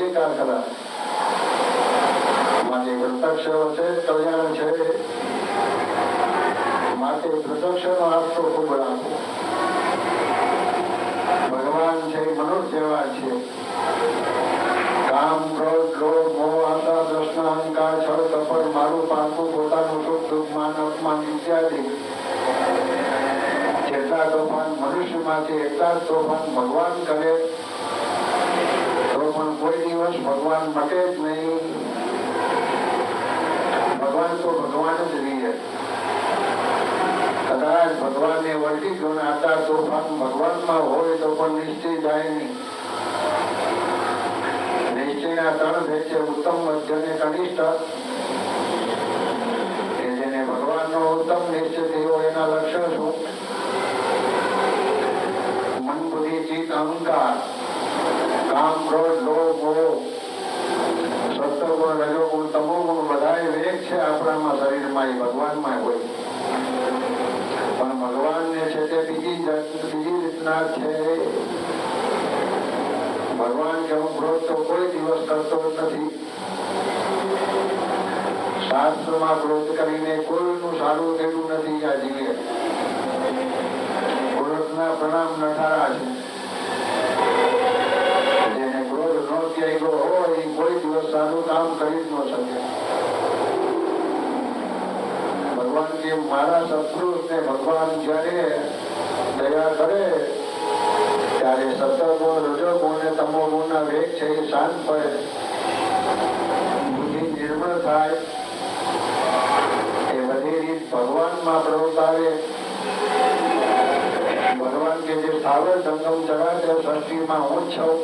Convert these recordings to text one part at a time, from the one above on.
જયકાર કરા. માટે પ્રત્યક્ષ વચ્ચે કલ્યાણ છે. માટે પ્રત્યક્ષનો આપતો ખૂબ રાખો. ભગવાન છે મનુષ્ય જેવા છે. કામ, ક્રોધ, લોભ, મોહ, આશા, તૃષ્ણા, અહંકાર, છળ, કપટ, મારું પાકું, પોતાનું સુખ દુઃખ, માન અપમાન ઇત્યાદિ જેટલા તોફાન મનુષ્યમાં છે એટલા જ તોફાન ભગવાન કરે તો પણ કોઈ દિવસ ભગવાન મટે જ નહીં. ભગવાન તો ભગવાન જ રહીએ. કદાચ ભગવાનને વળગી ગયો ને આટલા તોફાન ભગવાનમાં હોય તો પણ નિશ્ચય જાય નહીં. નિશ્ચયના ત્રણ ભેદ છે, ઉત્તમ, મધ્ય અને કનિષ્ઠ. કે જેને ભગવાનનો ઉત્તમ નિશ્ચય થયો એના લક્ષણ શું? મન, બુદ્ધિ, ચિત્ત, અહંકાર, કામ, ક્રોધ, લોભ, મોહ, સત્વગુણ, રજોગુણ, તમોગુણ બધા વેગ છે આપણામાં, શરીરમાં, એ ભગવાનમાં હોય. પણ ભગવાનને છે તે બીજી રીતના છે. ભગવાન કે હું ક્રોધ તો કોઈ દિવસ કરતો નથી. શાસ્ત્રમાં ક્રોધ કરીને કોઈનું સારું થયું નથી. આ જીવે ક્રોધના પ્રણામ નઠારા છે. જેને ક્રોધ નો ત્યાગ્યો હોય એ કોઈ દિવસ સારું કામ કરી જ ન શકે. ભગવાન કે મારા સત્પુરુષને ભગવાન જયારે દયા કરે ત્યારે સત્વગુણ, રજોગુણ અને તમોગુણના વેગ છે એ શાંત પડે, બુદ્ધિ નિર્મળ થાય. એ બધી રીત ભગવાનમાં પ્રવર્તાવે. ભગવાન કે જે સ્થાવર જંગમ ચરાચર સૃષ્ટિમાં હું જ છું,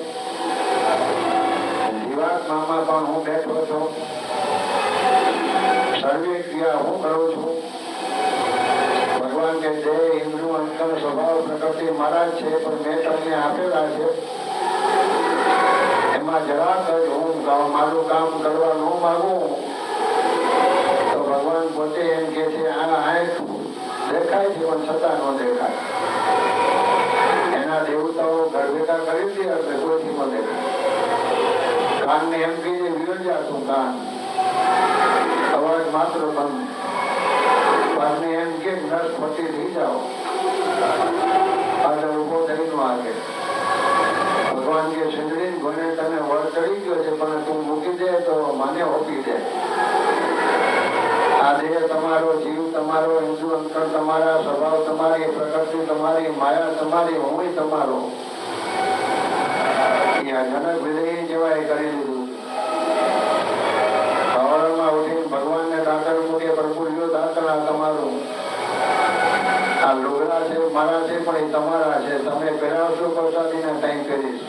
જીવાત્મામાં પણ હું બેઠો છું, સર્વે ક્રિયા હું કરું છું. ભગવાન કે દેહ, ઇન્દ્રિયો, અંતર, સ્વભાવ, પ્રકૃતિ મારા જ છે, પણ મેં તમને આપેલા છે. એમાં જરાક જ હું મારું કામ કરવા ન માંગુ તો ભગવાન પોતે એમ કે છે આ આંખ દેખાય છે પણ છતાં ન દેખાય. એના દેવતાઓ ઘર ભેગા કરી દે એટલે કોઈથી ન દેખાય. કાનને એમ કહીએ વિરજા તું કાન, અવાજ માત્ર બંધ. પગને એમ કે નસ ફટી થઈ જાઓ, આજે ઉભો થઈ નો આગે. ભગવાન કે સુંદરી ભણે તને વળ ચડી ગયો છે પણ તું મૂકી દે તો મને ઓપી દે. આ દેહ તમારો, જીવ તમારો, હિન્દુ અંતર તમારા, સ્વભાવ તમારી, પ્રકૃતિ તમારી, માયા તમારી, હું તમારો. આ જનક વિજય જેવા એ કરી દીધું. સવારમાં ઉઠીને ભગવાનને દાંતણ મૂકે, પ્રભુ લ્યો દાંતણ આ તમારું. આ લુગડા છે મારા છે પણ એ તમારા છે, તમે પહેરાવશો પ્રસાદીને ટાઈમ કરીશ.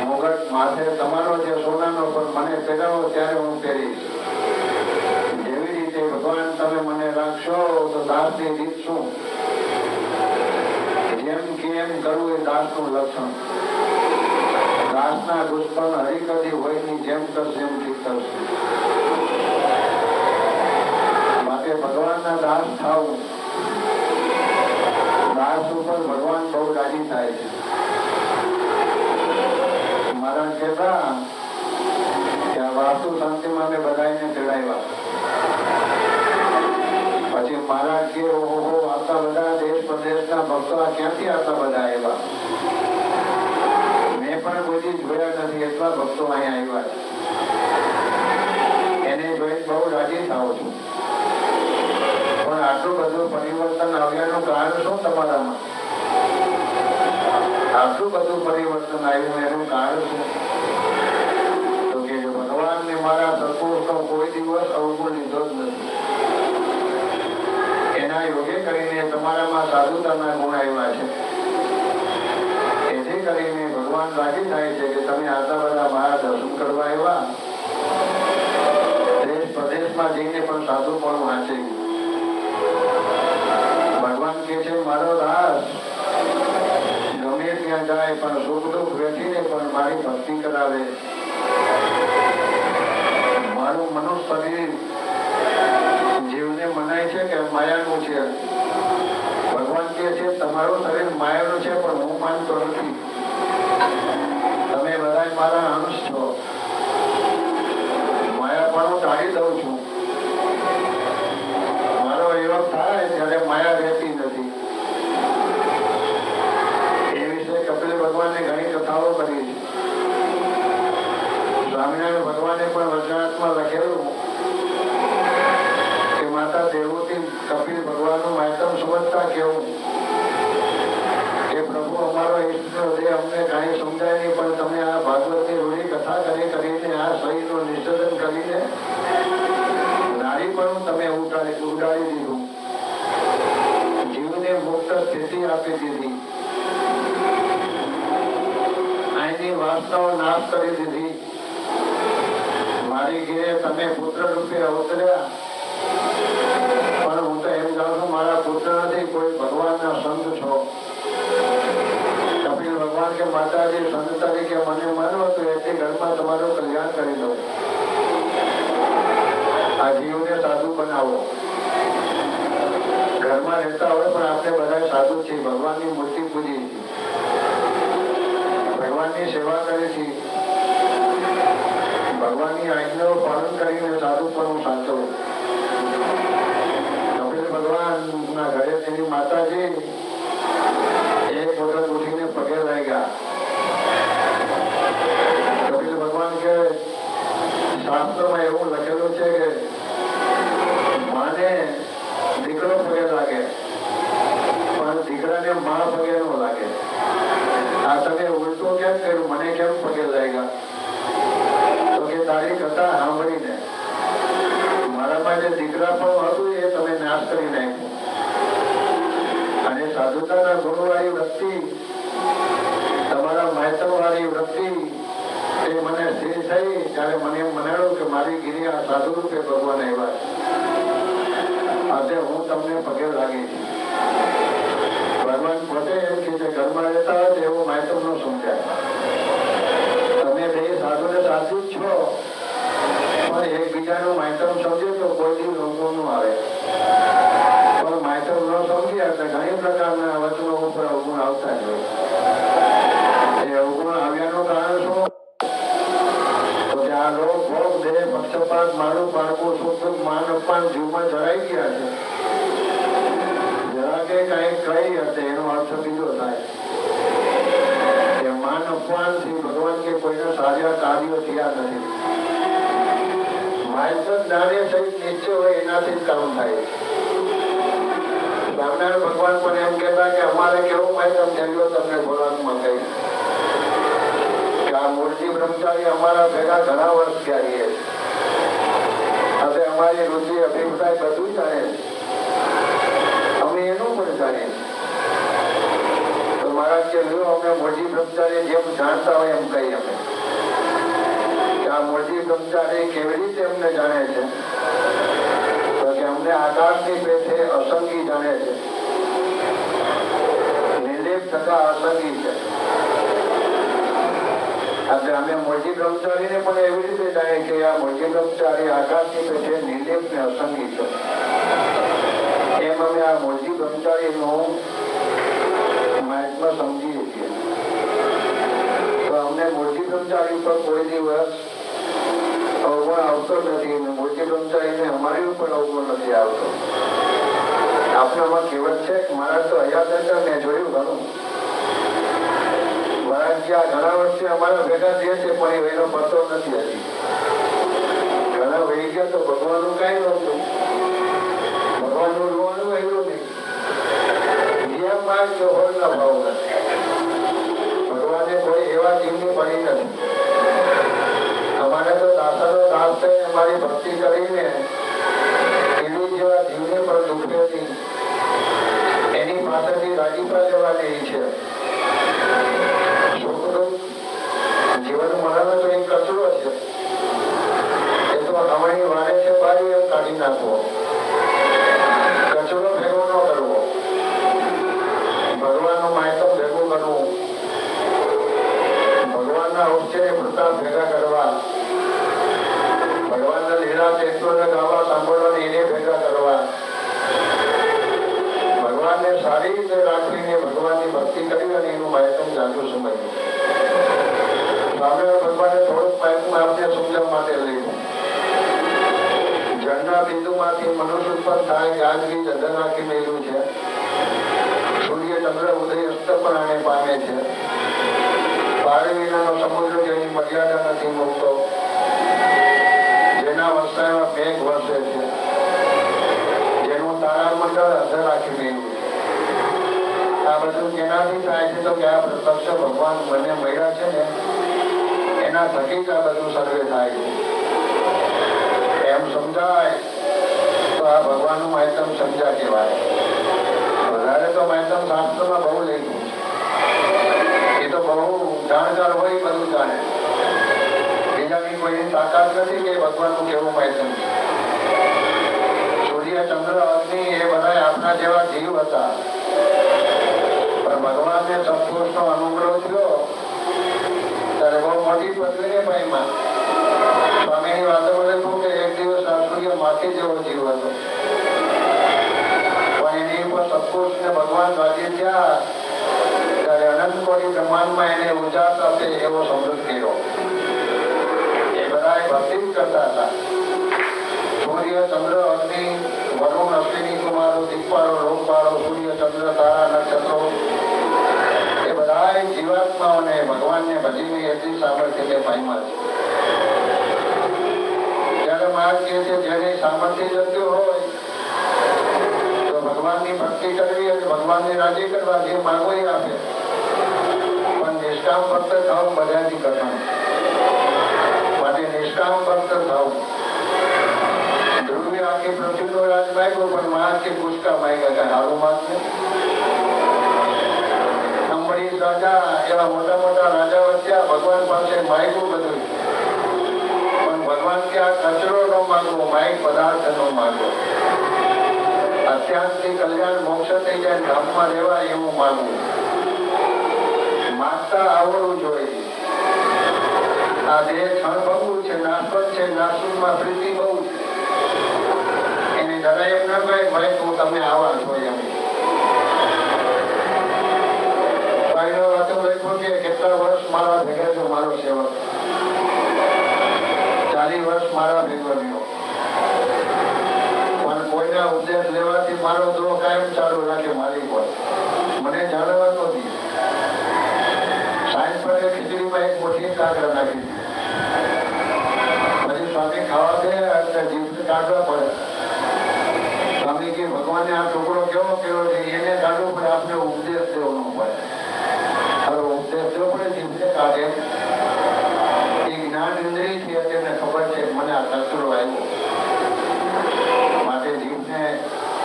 મુગટ માથે તમારો છે સોનાનો, પણ મને પહેરાવો ત્યારે હું પહેરીશ. જેવી રીતે ભગવાન તમે મને રાખશો તો દાસની રીત શું? જેમ કેમ કરવું એ દાસનું લક્ષણ. દાસના દુશ્મન હરિકદી હોય ની જેમ કરશે એમ ઠીક કરશે. માટે ભગવાનના દાસ થાવું. દાસ ઉપર ભગવાન બહુ રાજી થાય છે. મારા કહેતા કે આ વાસ્તુ શાંતિમાં મેં બધાને ચડાવ્યા. પછી મારા કે ઓહો આટલા બધા દેશ પ્રદેશના ભક્તો ક્યાંથી આટલા બધા આવ્યા? મેં પણ કોઈ જોયા નથી એટલા ભક્તો અહીંયા આવ્યા. એને જોઈ બહુ રાજી થાવ છું. પણ આટલું બધું પરિવર્તન આવ્યાનું કારણ શું તમારામાં? આટલું બધું પરિવર્તન આવ્યું એનું કારણ શું? તો કે ભગવાનને મારા સત્પુરુષનો કોઈ દિવસ અવગુણ લીધો જ નથી. એના યોગે કરીને તમારામાં સાધુતાના ગુણ આવ્યા છે. એથી કરીને ભગવાન રાજી થાય છે કે તમે આટલા બધા મારા દર્શન કરવા આવ્યા. દેશ પ્રદેશમાં જઈને પણ સાધુ પણ વાંચે. ભગવાન કે છે મારો દાસ ગમે ત્યાં જાય પણ સુખ દુઃખ વેઠીને પણ મારી ભક્તિ કરાવે. મારું મનુષ્ય શરીર જીવને મનાય છે કે માયાનું છે. ભગવાન કે છે તમારું શરીર માયાનું છે પણ હું માનતો નથી. તમે બધા મારા અંશ છો. માયા પણ હું ટાળી દઉં છું. મારો યોગ થાય ત્યારે માયા રહેતી નથી. એ વિશે કપિલ ભગવાને ઘણી કથાઓ કરી છે. સ્વામિનારાયણ ભગવાને પણ વચનાત્મા લખેલું કે માતા દેવોથી કપિલ ભગવાનનું માયતમ સમજતા કેવું કે પ્રભુ અમારો ઈષ્ટનો હૃદય અમને કાંઈ સમજાય નહીં, પણ તમે આ ભાગવતની રૂઢી કથા કરીને આ શરીરનું નિષેધન કરીને નારી પણ તમે ઉડાડી દીધું, જીવને મુક્ત સ્થિતિ આપી દીધી, અહીંની વાસનાઓ નાશ કરી દીધી. મારી ઘેરે તમે પુત્ર રૂપે અવતર્યા, પણ હું તો એમ જાણું છું મારા પુત્ર નથી, કોઈ ભગવાનના સંત છો. કપિલ ભગવાન કે માતાજી સંત તરીકે મને માનો તો એટલી ઘરમાં તમારું કલ્યાણ કરી દો. આ જીવને સાધુ બનાવો. ઘરમાં રહેતા હોય પણ આપણે બધા સાધુ છીએ, ભગવાનની મૂર્તિ પૂજી છીએ, ભગવાનની સેવા કરી છે, ભગવાનની આજ્ઞાઓ પાલન કરીને સાધુ પણ સાચો. કપિલ ભગવાનના ઘરે તેની માતાજી એક વખત ઉઠીને પગે લાગ્યા. કપિલ ભગવાન કે શાસ્ત્રમાં એવું લખેલું છે કે માને દીકરો પગે લાગે પણ દીકરાને મા પગે ન લાગે. આ તમે ઉલટું કેમ કર્યું, મને કેમ પગે લાગ્યા? તો કે તારી કથા સાંભળીને મારામાં જે દીકરા પણ હતું એ તમે નાશ કરી નાખ્યું, અને સાધુતાના ગુણવાળી વૃત્તિ, તમારા માયતમ વાળી વૃત્તિ એ મને સ્થિર થઈ ત્યારે મને એમ મનાડ્યું કે મારી ગીરી આ સાધુ રૂપે ભગવાન આવ્યા છે. આજે હું તમને પગે લાગી છું. ભગવાન પોતે એમ કે જે ઘરમાં રહેતા હોય એવો માયતમ નો સમજાય. તમે બે સાધુ ને સાધુ જ છો, પણ એકબીજાનું માયતમ સમજે તો કોઈ દિવસ અવગુણ ન આવે. પણ માયતમ ન સમજ્યા તો ઘણી પ્રકારના વચનો ઉપર અવગુણ આવતા જ હોય. એ અવગુણ આવ્યાનું કારણ શું? તો કે આ લોક ભોગ દેહ પક્ષપાત મારું પારકું સુખ દુઃખ માન અપમાન જીવમાં જણાઈ ગયા છે. જરા કે કઈ કઈ હશે એનો અર્થ બીજો થાય કે માન અપમાન થી ભગવાન કે કોઈના સારા કાર્યો થયા નથી. માયતમ જ્ઞાને સહિત નિશ્ચય હોય એનાથી જ કામ થાય. સ્વામિનારાયણ ભગવાન પણ એમ કહેતા કે અમારે કેવું માયતમ થયેલો તમને બોલવામાં કહી કે આ મૂળજી બ્રહ્મચારી અમારા ભેગા ઘણા વર્ષ થયા છે. હવે અમારી રુચિ અભિપ્રાય બધું જાણે છે, અમે એનું પણ જાણીએ. તો મહારાજ કે અમે મૂળજી બ્રહ્મચારી જેમ જાણતા હોય એમ કહીએ અમે કે આ મૂળજી બ્રહ્મચારી કેવી રીતે અમને જાણે છે? તો કે અમને આકાશની પેઠે અસંગી જાણે છે, નિર્લેપ થતા અસંગી છે. એટલે અમે મૂળજી બ્રહ્મચારીને પણ એવી રીતે જાણીએ કે આ મૂળજી બ્રહ્મચારી આકાશની પેઠે નિર્લેપ ને અસંગી છે. એમ અમે આ મૂળજી બ્રહ્મચારીનું મહાત્મા સમજીએ છીએ. તો અમને મૂળજી બ્રહ્મચારી ઉપર કોઈ દિવસ અવગુણ આવતો નથી, અને મૂળજી બ્રહ્મચારીને અમારી ઉપર અવગુણ નથી આવતો. આપણામાં કહેવત છે કે મહારાજ તો હયાત મેં જોયું ઘણું. મહારાજ આ ઘણા વર્ષે અમારા ભેગા થયા છે પણ એનો પતો નથી હજી. ઘણા વહી ગયા તો ભગવાનનું કઈ નહોતું, ભગવાનનું રોવાનું આવ્યું નહીં. જેમ માર્ગ જોહરના ભાવ નથી. ભગવાને કોઈ એવા જીવની પડી નથી. અમારે તો દાસાનો દાસ થઈ અમારી ભક્તિ કરીને એવી જેવા જીવને પણ દુખે નહીં, એની પાસેથી રાજીપા લેવા લેવી છે. જીવન મરણ તો એક કચરો છે, એ તો હમણાં વારે છે બારી એમ કાઢી નાખવો, કચરો ભેગો ન કરવો, ભગવાનનું માયતમ ભેગું કરવું, ભગવાનના ઔશ્ચર્ય પ્રતાપ ભેગા કરવા, ભગવાનના લીલા ચેતોને ગાવા સાંભળવા એને ભેગા કરવા, ભગવાનને સારી રીતે રાખીને ભગવાનની ભક્તિ કરી અને થાય ગાજવીજ અધર રાખી મેળ્યું છે. સૂર્ય ચંદ્ર ઉદય અસ્ત પણ આને પામે છે. પાણી વિનાનો સમુદ્ર જેની મર્યાદા નથી મૂકતો. જેના વરસાદમાં મેઘ વરસે છે. જેનું તારામંડળ અધર રાખી મેળ્યું છે. આ બધું કેનાથી થાય છે તો કે આ પ્રત્યક્ષ ભગવાન મને મળ્યા છે ને એના થકી જ આ બધું સર્વે થાય છે. એમ સમજાય તો આ ભગવાનનું મહેતમ સમજ્યા કહેવાય. વધારે તો મહેતમ શાસ્ત્રમાં બહુ લખ્યું છે. એ તો બહુ જાણકાર હોય બધું જાણે. બીજાની કોઈની તાકાત નથી કે ભગવાનનું કેવું મહેતમ છે. સૂર્ય ચંદ્ર અગ્નિ એ બધા આપણા જેવા જીવ હતા, પણ ભગવાનને સંતોષનો અનુગ્રહ થયો ત્યારે બહુ મોટી પદવીને પામ્યા. સ્વામીની વાતો લખ્યું કે એક દિવસ આ સૂર્ય માથે જેવો જીવ હતો, પણ એની ઉપર સત્પુરુષને ભગવાન રાજી થયા ત્યારે અનંત કોટી બ્રહ્માંડમાં એને ઉજાસ આપે એવો સમૃદ્ધ કર્યો. એ બધા ભક્તિ કરતા હતા. સૂર્ય ચંદ્ર અગ્નિ વરુણ અશ્વિની કુમારો દિક્પાળો લોકપાળો સૂર્ય ચંદ્ર તારા નક્ષત્રો એ બધા જીવાત્માઓને ભગવાનને ભજીને એટલી સામર્થ્ય પામ્યા છે. ત્યારે મહારાજ કહે છે જેને સામર્થ્ય જતું હોય તો ભગવાનની ભક્તિ કરવી અને ભગવાનને રાજી કરવા જે માગો એ આપે, પણ નિષ્કામ ભક્ત થવું બધાથી કરવાનું. માટે નિષ્કામ ભક્ત થવું. ધ્રુવે આખી પૃથ્વીનો રાજ માગ્યો પણ મહારાજ કે પુષ્કા માગ્યા કે હારું માગશે. અંબરીશ રાજા એવા મોટા મોટા રાજાઓ ત્યાં ભગવાન પાસે માગ્યું બધું, પણ ભગવાન કે આ કચરો નો માગવો, માઇક પદાર્થ નો માગવો. અત્યારથી કલ્યાણ મોક્ષ થઈ જાય ધામમાં રહેવા એવું માગવું. માગતા આવડવું જોઈએ. આ દેહ ક્ષણભંગુર છે, નાશવંત છે, નાશવંતમાં પ્રીતિ બહુ છે. એને જરાય એમ ન કહે ભાઈ તું તમે આવા છો એમ. કેટલા વર્ષ મારા ભેગા છો મારો સેવક, 40 વર્ષ મારા ભેગો રહ્યો, પણ કોઈના ઉપદેશ લેવાથી મારો દ્રોહ કાયમ ચાલુ રાખે મારી પર. મને જાણવા નથી. સાયન્સ પર ખીચડીમાં એક મોટી કાંકરા નાખી પછી સ્વામી ખાવા દે અને જીભને કાઢવા પડે. સ્વામી કે ભગવાને આ ટુકડો કેવો કર્યો છે એને કાઢવું પડે, આપણે ઉપદેશ દેવાનો પડે. ઉપદેશ દેવો પડે જીભને કાઢે. એ જ્ઞાન ઇન્દ્રિય છે તેને ખબર છે મને આ કચરો આવ્યો, માટે જીભને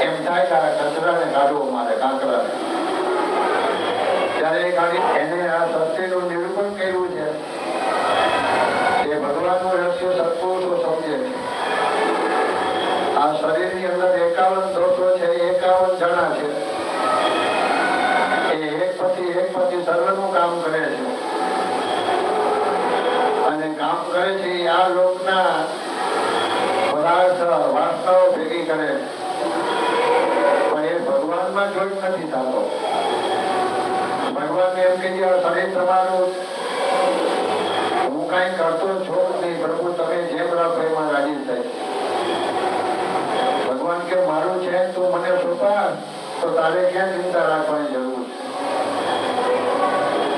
એમ થાય કે આ કચરાને કાઢવો મારે કાંકરાને. ત્યારે કાઢી એને આ સત્યનું નિરૂપણ કર્યું છે. એ ભગવાનનું રહસ્ય સત્પુરુષો સમજે છે. આ શરીરની અંદર 51 દોષો છે, 51 જણા છે. એ એક પછી સર્વનું કામ કરે છે અને કામ કરે છે આ લોકના પદાર્થ વાર્તાઓ ભેગી કરે, પણ એ ભગવાનમાં જોઈ નથી થતો. ભગવાનને એમ કે આ શરીર તમારું, હું કઈ કરતો છું નહીં, પ્રભુ તમે જેમ રાખો એમાં રાજી થાય. ભગવાન કે મારું છે તું મને સોંપા તો તારે ક્યાં ચિંતા રાખવાની જરૂર છે.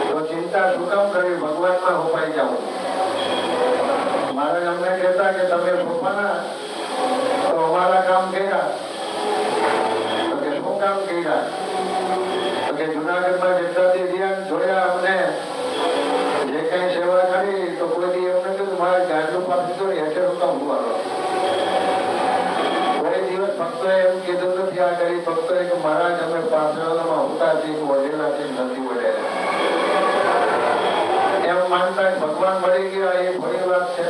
તો ચિંતા શું કામ કરવી, ભગવાનમાં હોપાઈ જાઓ. મહારાજ અમને કહેતા કે તમે સોંપાના તો અમારા કામ કર્યા. તો કે શું કામ કર્યા? તો કે જુનાગઢમાં જેટલાથી ધ્યાન જોયા અમને જે કઈ સેવા કરી તો કોઈ એમને કીધું મારે ગાડલું પાછી તો હેઠે કામ હોવાનો. કોઈ દિવસ ભક્તો એમ કીધું નથી આ ગરીબ ભક્તો કે મહારાજ અમે પાછળમાં હોતા છીએ, વઢેલા છે નથી વઢેલા. એમ માનતા ભગવાન મળી ગયા એ ફરી વાત છે.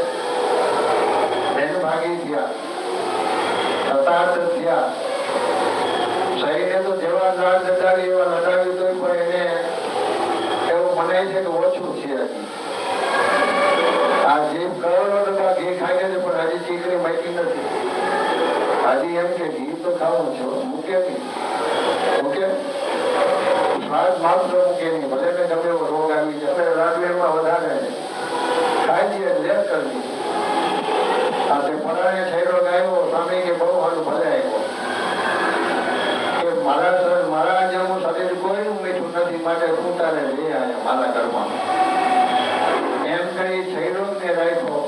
એને ભાગી થયા, તથાર્થ થયા. શરીરને તો જેવા લાડ લડાવી એવા લડાવી તો પણ એને એવું મનાય છે કે ઓછું છે. આ જીભ કરોડો ટકા ઘી ખાઈ છે પણ હજી ચીકણી માહિતી નથી. હજી એમ કે ઘી તો ખાવું છો, મૂકે નહીં, મૂકે સ્વાદ માત્ર મૂકે નહીં. ભલે ને ગમે એવો રોગ આવી જાય રાજવેરમાં વધારે ખાઈ દઈએ લેર કરવી. આ તે પરાણે છેડો ગાયો સ્વામી કે બહુ સારું ભલે આવ્યો. તારે તું તારે રે આયા મારા ઘરમાં એમ કરી છેડોને રાખ્યો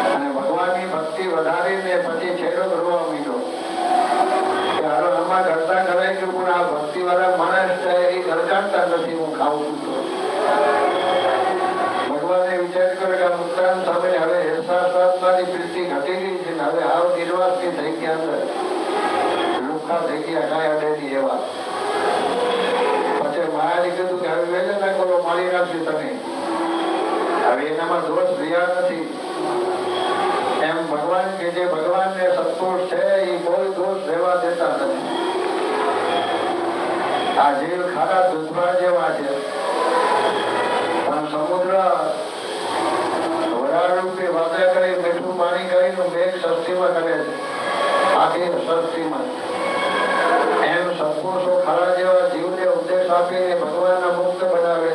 અને ભગવાનની ભક્તિ વધારીને પછી છેડો રોવા માંડ્યો કે હાલો આમાં ઘરતા કરાય કે પણ આ ભક્તિ વાળા માણસ છે એ ઘરકારતા નથી હું ખાઉં છું તો ભગવાને વિચાર કર્યો કે આ મુક્તાન સામે હવે હેસાસ્વાદમાંથી પ્રીતિ ઘટી ગઈ છે ને હવે હાવ નિર્વાસની થઈ ગયા અંદર લુખા થઈ ગયા કાંઈ અડે નહીં એવા પછી મહારાજે કીધું કે હવે વહેલે ના કરો મારી નાખ્યું તમે હવે એનામાં દોષ રહ્યા નથી એમ ભગવાન કે જે ભગવાનને સંતોષ છે એ કોઈ દોષ રહેવા દેતા નથી આ જીવ ખારા દૂધવા જેવા છે પણ સમુદ્ર વરાળ રૂપે વાદળા કરી મીઠું પાણી કરીને મેઘ સસ્તીમાં કરે છે આખી સસ્તીમાં એમ સંતોષો ખારા જેવા જીવને ઉપદેશ આપીને ભગવાનના મુક્ત બનાવે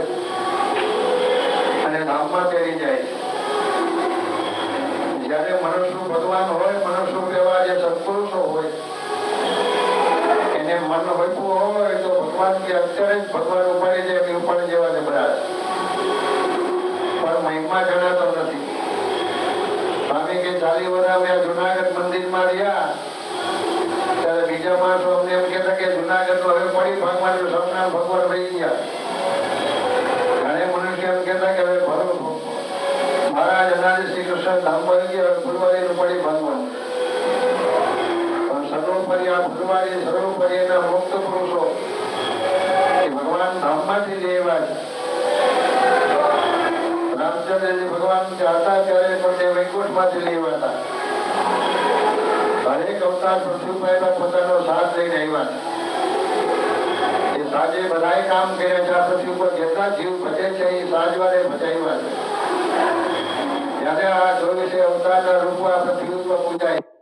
અને ધામમાં તેડી જાય છે જયારે મનુષ્ય ભગવાન હોય મનુષ્ય એવા જે સત્પુરુષો હોય એને મન હોઈતું હોય તો ભગવાન કે અત્યારે જ ભગવાન ઉપાડી જાય એમની ઉપાડી જેવા છે બધા પણ મહિમા જણાતો નથી સ્વામી કે 40 વર્ષ અમે જુનાગઢ મંદિરમાં રહ્યા ત્યારે બીજા માણસો અમને એમ કહેતા કે જુનાગઢ નો હવે પડી ભાગમાં સપના ભગવાન રહી ગયા ઘણા મનુષ્ય એમ કહેતા કે હવે મહારાજ અનાદિ શ્રી કૃષ્ણ ધામમાં ગયા ફુલવારીનું પડી ભાગવાનું પણ સર્વોપરી આ ફુલવારી સર્વોપરી એના મુક્ત પુરુષો એ ભગવાન ધામમાંથી જ એવા છે રામચંદ્રજી ભગવાન હતા ત્યારે પણ તે વૈકુંઠમાંથી લેવા હતા હરેક અવતાર પૃથ્વી પર પોતાનો સાથ લઈને આવ્યા છે એ સાજે બધાએ કામ કર્યા છે આ પૃથ્વી પર જેટલા જીવ ભજે છે એ સાજવારે ભજાવ્યા છે જયારે આ 24 અવતારના રૂપો આ પૃથ્વી ઉપર પૂજાય